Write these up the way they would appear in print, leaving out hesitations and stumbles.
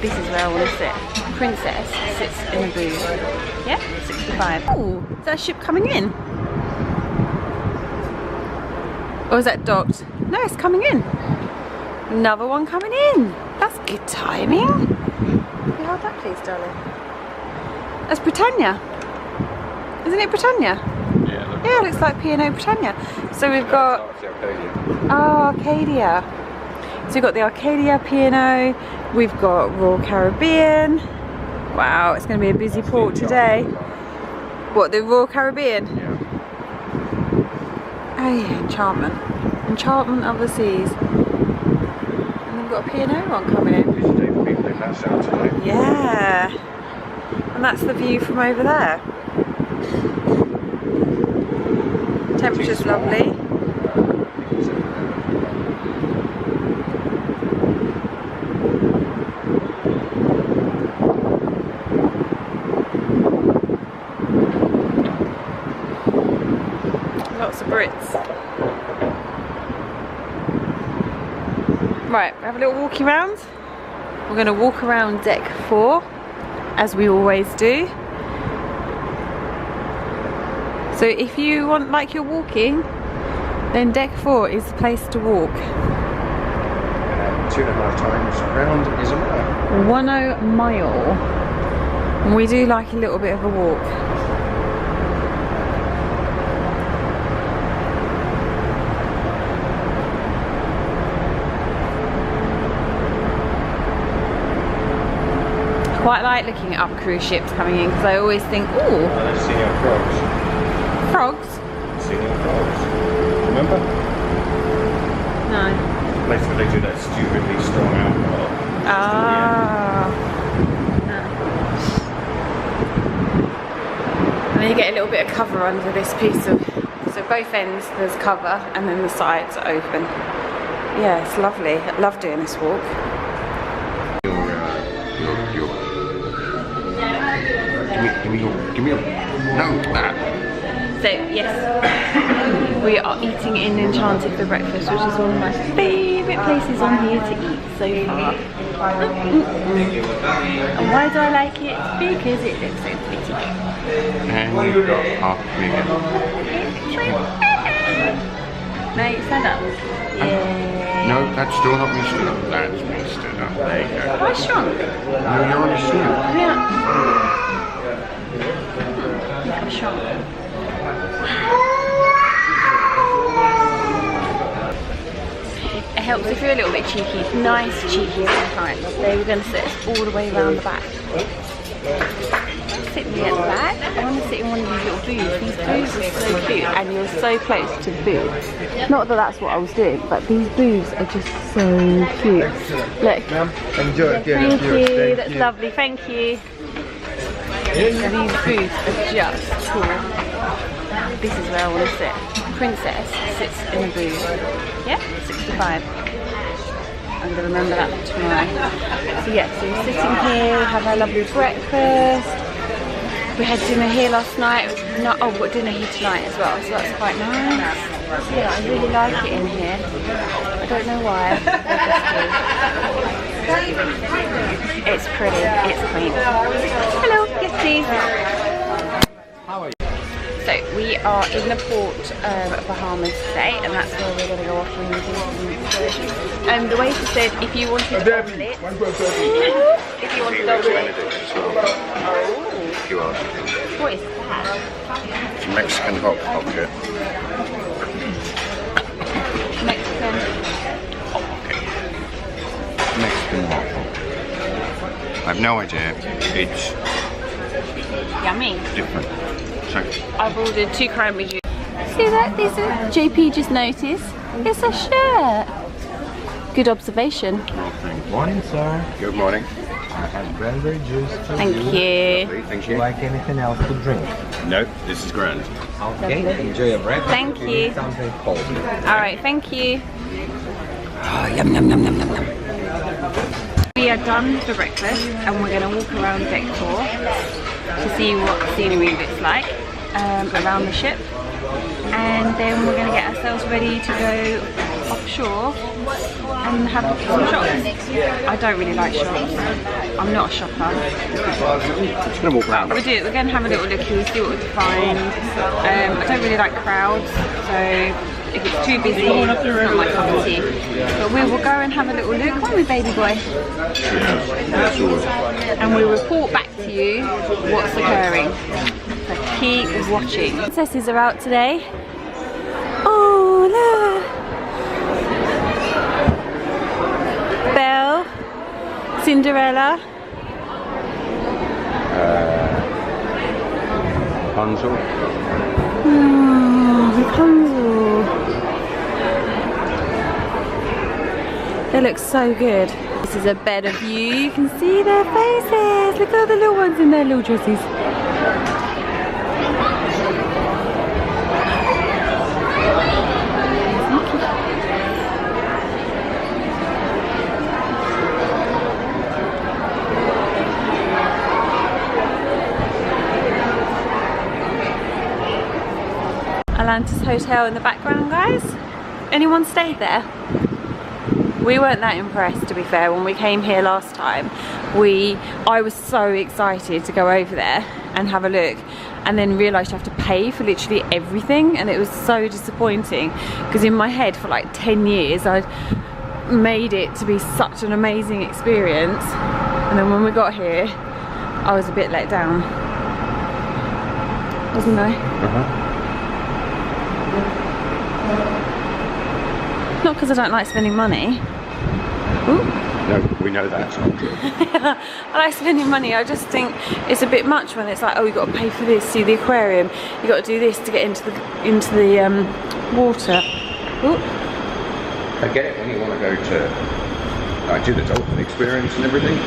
This is where I want to sit. Princess sits in a booth. Yeah, 65. Oh, is that a ship coming in? Or is that docked? No, it's coming in. Another one coming in. That's good timing. Can you hold that please, darling? That's Britannia. Isn't it Britannia? Yeah, it looks like P&O Britannia. So we've got... Oh, Arcadia. So we've got the Arcadia P&O. We've got Royal Caribbean. Wow, it's going to be a busy port today. What, the Royal Caribbean? Yeah. Oh yeah, Enchantment. Enchantment of the Seas. And we've got a P&O one coming in. Yeah. And that's the view from over there. Temperature's lovely. Lots of Brits. Right, we have a little walkie round. We're going to walk around deck 4, as we always do. So if you want, like you're walking, then deck 4 is the place to walk. 2.5 times round is a mile. 10 mile. And we do like a little bit of a walk. Quite like looking at other cruise ships coming in because I always think, ooh. I've seen your frogs. Frogs? Seen your frogs. Remember? No. The place where they do that stupidly strong alcohol. Ah. No. And then you get a little bit of cover under this piece of, so both ends there's cover and then the sides are open. Yeah, it's lovely. I love doing this walk. Give me a, no, that. So yes, we are eating in Enchanted for breakfast, which is one of my favourite places on here to eat so far. And why do I like it? Because it looks so pretty. And you've got half million. Now you stand up. Yeah. No, that's still not me stood up. That's me stood up. There you go. Quite strong. No, you're on a stool. Yeah. I'm strong. It helps if you're a little bit cheeky, nice cheeky sometimes. They were going to sit us all the way around the back. Sit me at the back. I want to sit in one of these little booths. These booths are so cute and you're so close to the booth. Not that that's what I was doing, but these booths are just so cute. Look. Enjoy. Thank you, that's lovely, thank you. And these booths are just cool. This is where I want to sit. Princess sits in a booth. Yeah, 65. I'm going to remember that for tomorrow. So yeah, so we're sitting here, have our lovely breakfast. We had dinner here last night. Oh, we've got dinner here tonight as well, so that's quite nice. Yeah, I really like it in here. I don't know why. It's pretty, it's clean. Hello, yes please. How are you? So we are in the port of Bahamas today, and that's where we're going to go off and do some excursions. And the waiter said if you wanted omelette, if you wanted omelette. Oh. What is that? Mexican hot pocket. Mexican hot pocket. I have no idea. It's yummy. different. So I've ordered 2 cranberry juice. See that? This is JP just noticed. It's a shirt. Good observation. Morning, sir. good morning. I have cranberry juice for Thank you. Thank Would you you. like anything else to drink? No, this is grand. Okay, enjoy your breakfast. Thank We you. need something cold. Alright, thank you. Oh, yum, yum, yum, yum, yum, yum. We are done for breakfast and we're going to walk around deck 4 to see what the scenery looks like around the ship, and then we're going to get ourselves ready to go offshore and have some shops. I don't really like shops. I'm not a shopper. Just gonna walk around. We'll do it. We're going to have a little looky, see what we can find. I don't really like crowds, so if it's too busy, it's not my cup of tea. But we will go and have a little look. Come on, with baby boy. And we'll report back to you what's occurring. So keep watching. Princesses are out today. Oh, look. Belle, Cinderella. Rapunzel. Rapunzel. They look so good. This is a better view. You can see their faces. Look at all the little ones in their little dresses. Atlantis Hotel in the background, guys. Anyone stayed there? We weren't that impressed, to be fair, when we came here last time. I was so excited to go over there and have a look, and then realised you have to pay for literally everything, and it was so disappointing because in my head for like 10 years I'd made it to be such an amazing experience, and then when we got here I was a bit let down, wasn't I? Not because I don't like spending money. Ooh. No, we know that's not true. I like spending money. I just think it's a bit much when it's like, oh, you got to pay for this, see the aquarium. You got to do this to get into the water. Ooh. I get it when you want to go to do the dolphin experience and everything.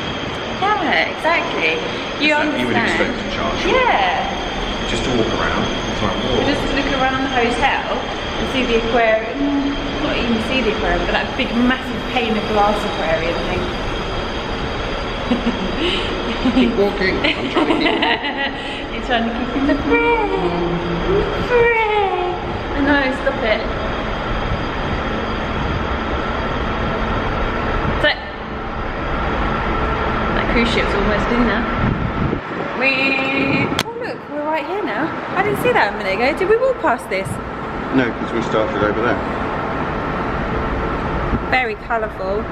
Yeah, exactly. You understand. You would expect to charge. Yeah. Just to walk around. It's like, whoa. Just to look around the hotel and see the aquarium. Not even see the aquarium, but that big massive pane of glass aquarium thing. Keep walking. I'm trying to keep. You're trying to keep in the frame. I know, stop it. So, that cruise ship's almost in now. Oh look, we're right here now. I didn't see that a minute ago. Did we walk past this? No, because we started over there. Very colourful.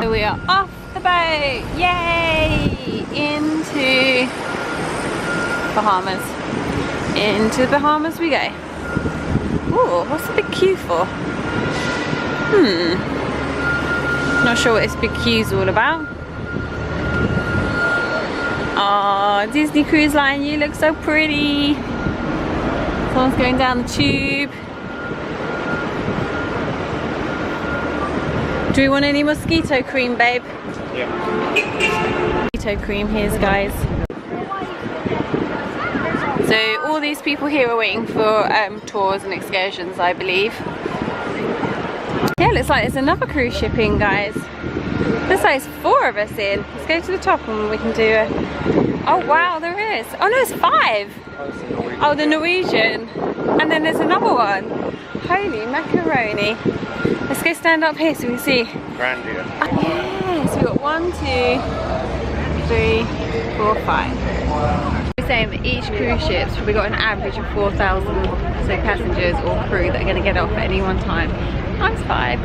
So we are off the boat. Yay! Into Bahamas. Into the Bahamas we go. Ooh, what's the big queue for? Not sure what this big queue's all about. Oh, Disney Cruise Line, you look so pretty. Someone's going down the tube. Do we want any mosquito cream, babe? Yeah. Mosquito cream, here's guys. So all these people here are waiting for tours and excursions, I believe. Yeah, looks like there's another cruise ship in, guys. Looks like there's 4 of us in. Let's go to the top and we can do a... Oh wow, there is. Oh no, it's 5. Oh, the Norwegian. And then there's another one. Holy macaroni. Let's go stand up here so we can see. Grandeur. Yeah, so we've got 1, 2, 3, 4, 5. We're saying that each cruise ship's probably got an average of 4,000 passengers or crew that are going to get off at any one time. Times 5.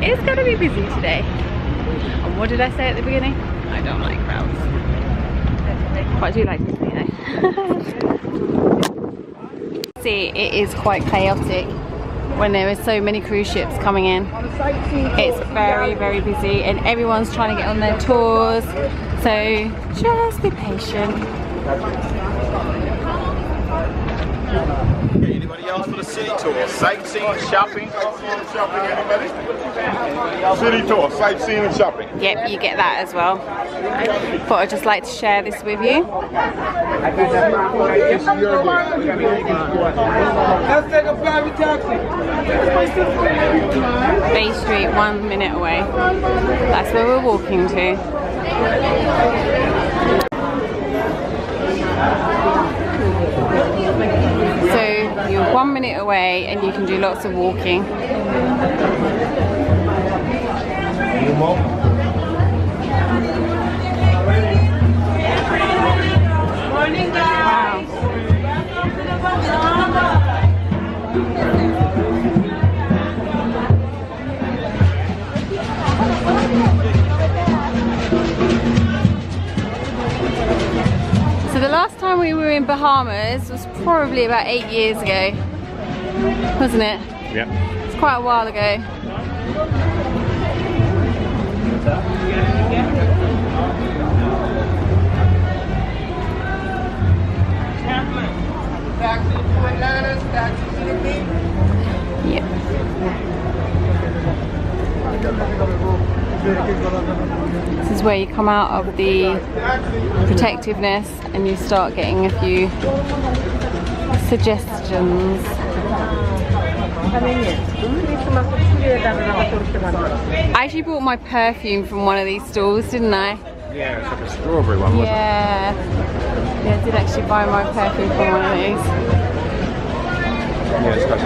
It's going to be busy today. And what did I say at the beginning? I don't like crowds. But I do like Disney though. See, it is quite chaotic when there are so many cruise ships coming in. It's very, very busy and everyone's trying to get on their tours. So just be patient. Okay, anybody else for the city tour? Sightseeing, shopping? City tour, sightseeing and shopping. Yep, you get that as well. Thought I'd just like to share this with you. Let's take a private taxi. Bay Street, 1 minute away. That's where we're walking to. So you're 1 minute away and you can do lots of walking. So the last time we were in Bahamas was probably about 8 years ago, wasn't it? Yeah. It's quite a while ago. Yeah. This is where you come out of the protectiveness and you start getting a few suggestions. I actually bought my perfume from one of these stalls, didn't I? Yeah, it's like a strawberry one, wasn't Yeah. Yeah, I did actually buy my perfume from one of these. Yeah, it's got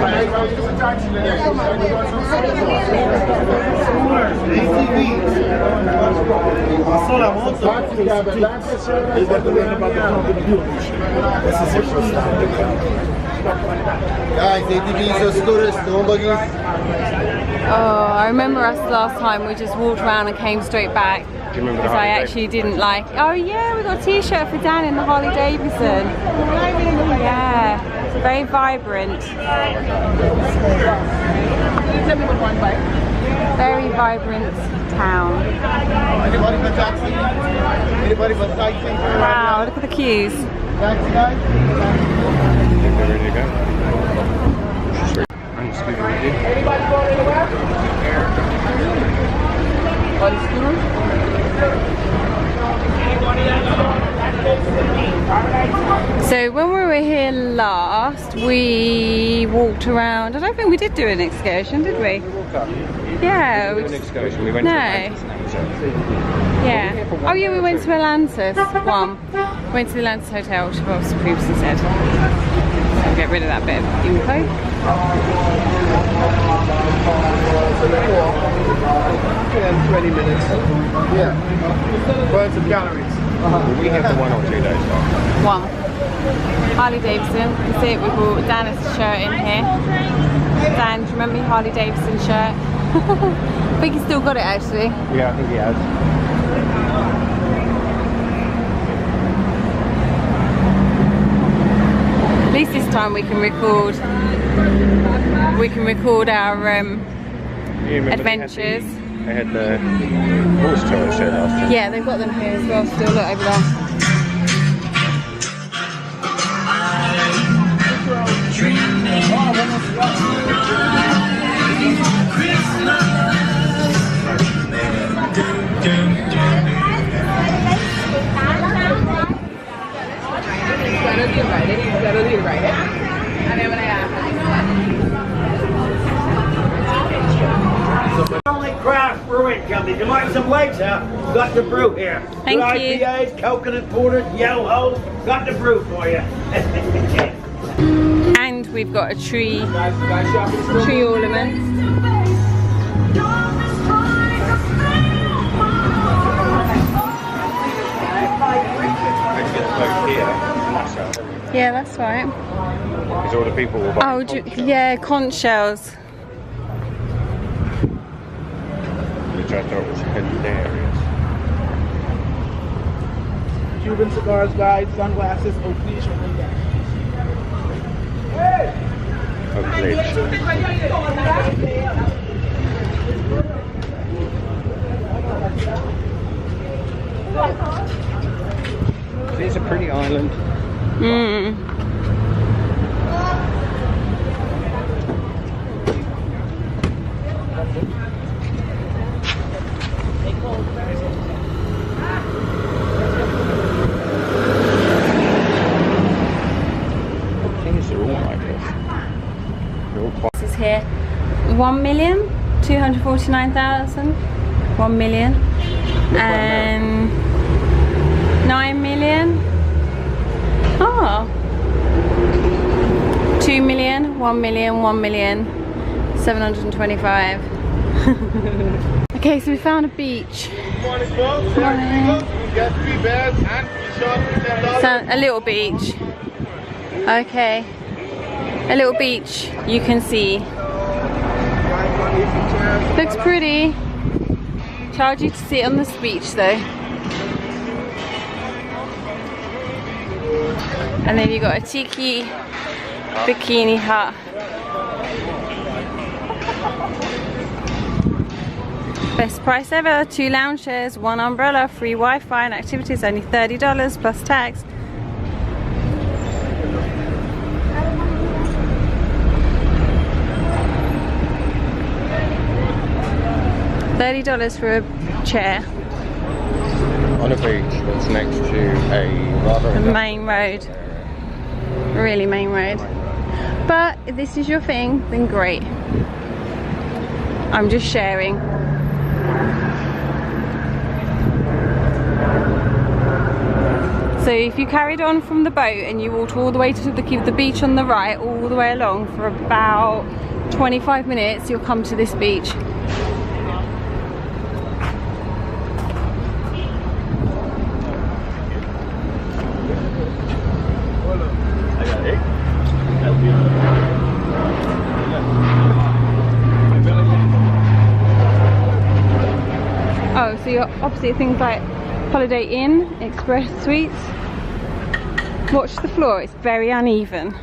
Guys, ATVs are scooters, no buggies. Oh, I remember us last time we just walked around and came straight back. Do you remember the Because I Harley actually didn't like. Oh yeah, we got a t-shirt for Dan in the Harley Davidson. Yeah, it's very vibrant. Very vibrant town. Anybody for taxi? Anybody for sightseeing? Wow, look at the queues. Taxi guys? They're ready to go. I'm scooter ready. Anybody going anywhere? On scooter? So when we were here last, we walked around. I don't think we did do an excursion, did we? Yeah. We did an excursion. We went No. to Atlantis and that was it. Yeah. Oh yeah, we went to Atlantis. Went to the Atlantis Hotel, which I've obviously previously said. So get rid of that bit of info. 20 minutes. Yeah. Burn some calories. We have the 1 or 2 days though. One. Harley Davidson. You see it, we brought Dan's shirt in here. Dan, do you remember your Harley Davidson shirt? I think he's still got it actually. Yeah, I think he has. At least this time we can record. We can record our adventures. They had the horse tour show last time. Yeah, they've got them here as well. Still, look over there. Only craft brewing company. You like some legs, huh? Got the brew here. Thank Good you. IPAs, coconut porters, yellow hose. Got the brew for you. And we've got a tree ornament. Yeah, that's right. Because all the people will buy. Oh, yeah, conch shells. Which I thought was hilarious. Cuban cigars, guys, sunglasses, Oakley, It's a pretty island. Mm. 1,249,000, 1 million, and 9 million. Oh, 2 million, 1 million, 1 million, 725. Okay, so we found a beach. Good morning, folks. Here we got 3 beds and 3 shots for $10. So a little beach. Okay, a little beach you can see. Looks pretty. Charge you to sit on this beach though. And then you got a tiki bikini hut. Best price ever, 2 lounge chairs, 1 umbrella, free Wi-Fi and activities, only $30 plus tax. $30 for a chair. On a beach that's next to a rather The main road. Really main road. But if this is your thing, then great. I'm just sharing. So if you carried on from the boat and you walked all the way to the beach on the right, all the way along for about 25 minutes, you'll come to this beach. Oh, so you're opposite things like Holiday Inn, Express Suites. Watch the floor, it's very uneven.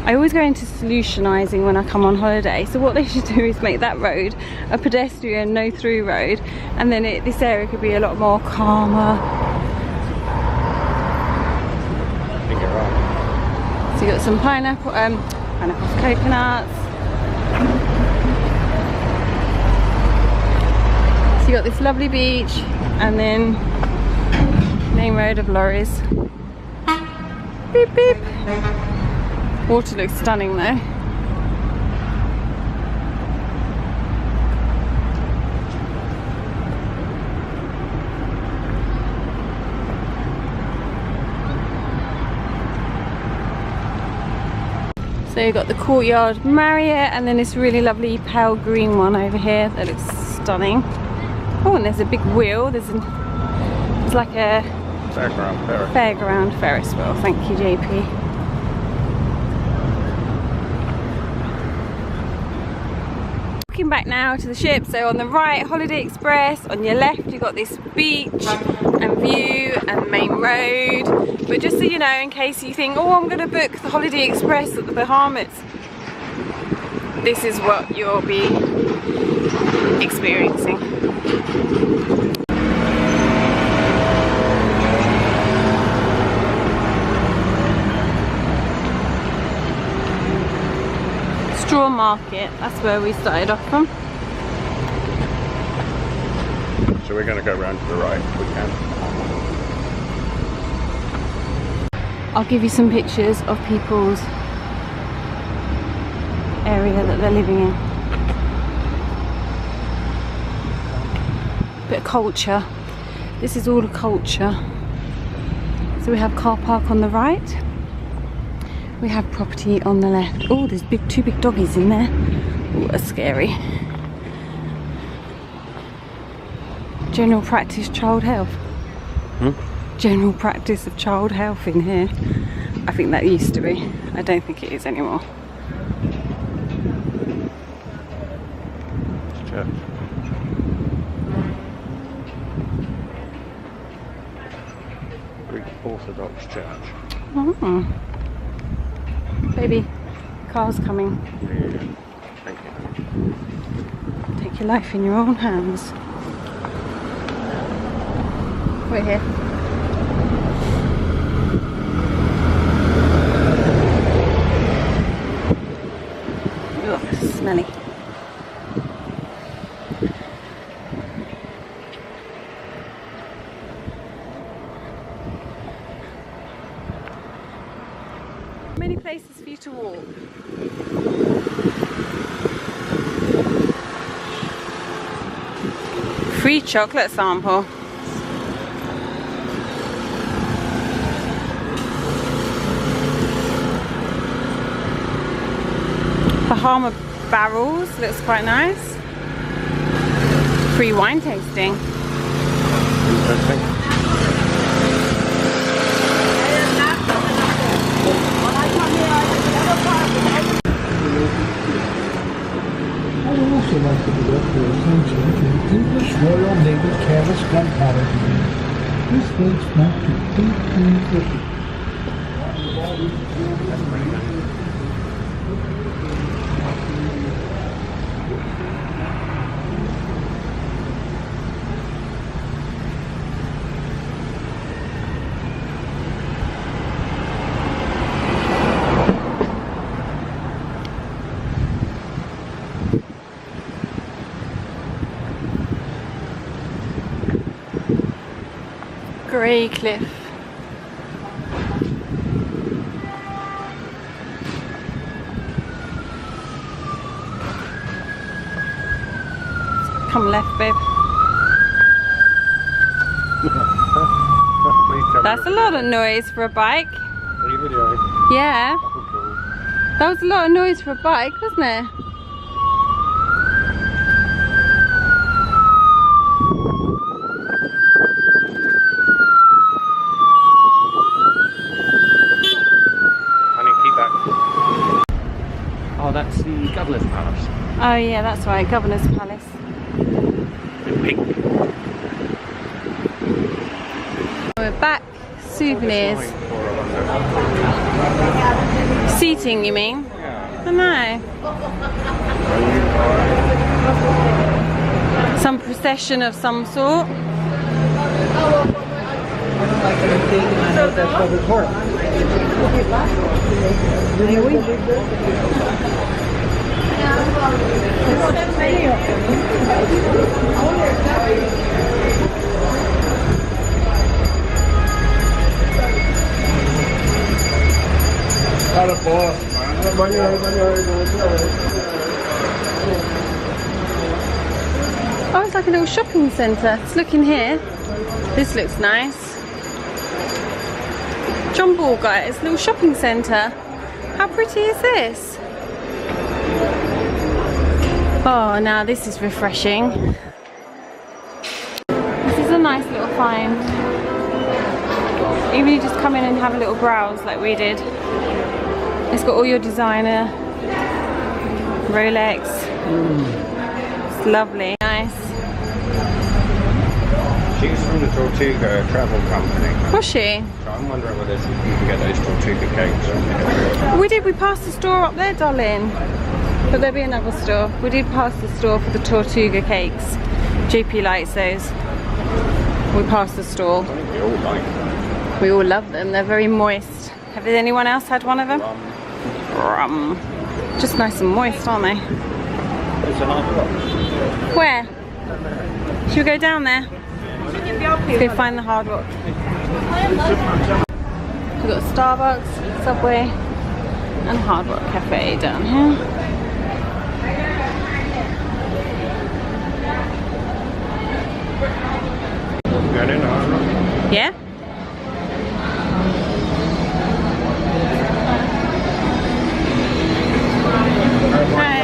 I always go into solutionising when I come on holiday, so what they should do is make that road a pedestrian no through road, and then this area could be a lot more calmer. I think you're right. So you got some pineapples, coconuts. So you got this lovely beach, and then main road of lorries. Beep beep. Water looks stunning though. So you've got the Courtyard Marriott, and then this really lovely pale green one over here that looks stunning. Oh, and there's a big wheel. It's like a fairground Ferris wheel. Thank you, JP. Walking back now to the ship. So on the right, Holiday Express. On your left, you've got this beach and view and main road. But just so you know, in case you think, oh, I'm going to book the Holiday Express at the Bahamas, this is what you'll be experiencing. Straw Market, that's where we started off from. So we're going to go round to the right if we can. I'll give you some pictures of people's area that they're living in. Bit of culture. This is all the culture. So we have car park on the right. We have property on the left. Oh, there's two big doggies in there. Oh, that's scary. General practice child health. General practice of child health in here. I think that used to be. I don't think it is anymore. Church. Greek Orthodox Church. Oh. Baby, car's coming. Yeah. Thank you. Take your life in your own hands. We're here. Ugh, smelly. Many places for you to walk. Free chocolate sample. Bahama barrels, looks quite nice. Free wine tasting. Interesting. I would also like to direct your attention to the English Royal Naval Careless Gunpowder Brigade. This dates back to 1850. Grey cliff. Come left, babe. That's a lot of noise for a bike. Are you videoing? Yeah. Oh, cool. That was a lot of noise for a bike, wasn't it? Oh, that's the Governor's Palace. Oh yeah, that's right, Governor's Palace. In pink. We're back. Souvenirs. Seating, you mean? Yeah. I don't know. Some procession of some sort. Oh, it's like a little shopping centre. Let's look in here. This looks nice. John Ball, guys, little shopping centre. How pretty is this? Oh, now this is refreshing. This is a nice little find. Even you just come in and have a little browse like we did. It's got all your designer, Rolex. It's lovely, nice. She's from the Tortuga travel company. Was she? So I'm wondering whether you can get those Tortuga cakes. We did, we passed the store up there, darling. But there'll be another store. We did pass the store for the Tortuga cakes. JP likes those. We passed the store. I think we all like them. We all love them. They're very moist. Have anyone else had one of them? Rum. Just nice and moist, aren't they? It's a hard rock. Where? Should we go down there? Let's go find the Hard Rock. We've got Starbucks, Subway, and Hard Rock Cafe down here. Going in the Hard Rock? Yeah? Hi.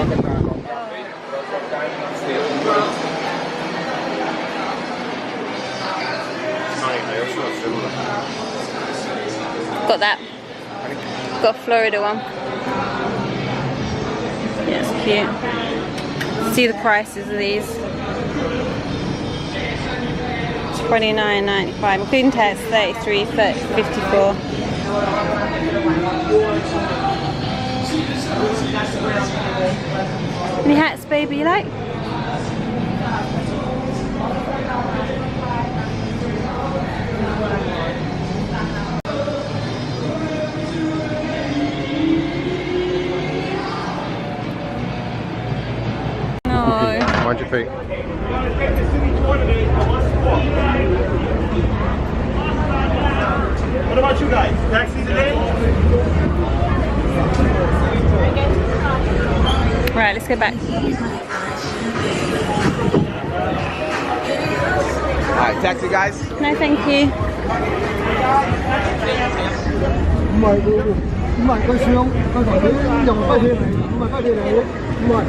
Got that. Got a Florida one. Yeah, it's cute. See the prices of these. $29.95. Including tax, $33, $54. Any hats, baby, you like? No. Mind your feet. What about you guys? Taxi today? Right, let's go back. Alright, taxi guys. No, thank you. Mời cô, mời coi xuống, coi thằng đấy dòng coi thêm này, mời coi thêm này, mời.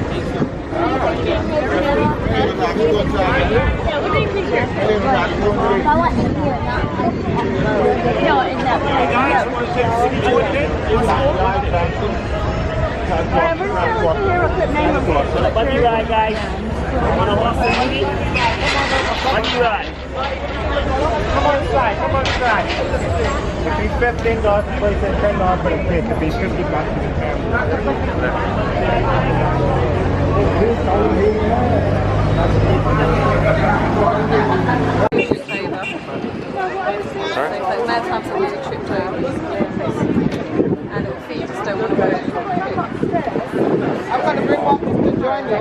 Buggy ride, guys. Want to walk the buggy? Buggy ride. Come on inside, come on inside. If you $15, the place says $10, but it could be $50 to the So now times that we've tripped over. And it'll fit, you just don't want to go. I'm going to bring one to join you.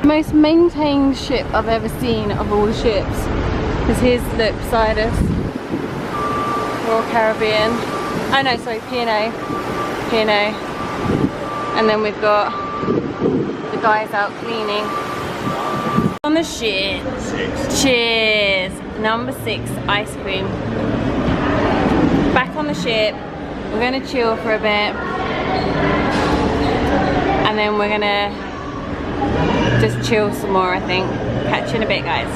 The most maintained ship I've ever seen of all the ships is here's, look, beside us, Royal Caribbean. Oh no, sorry, P&A. And then we've got the guys out cleaning. On the ship. Cheers. Number 6, ice cream. Back on the ship. We're gonna chill for a bit. And then we're gonna just chill some more, I think. Catch you in a bit, guys.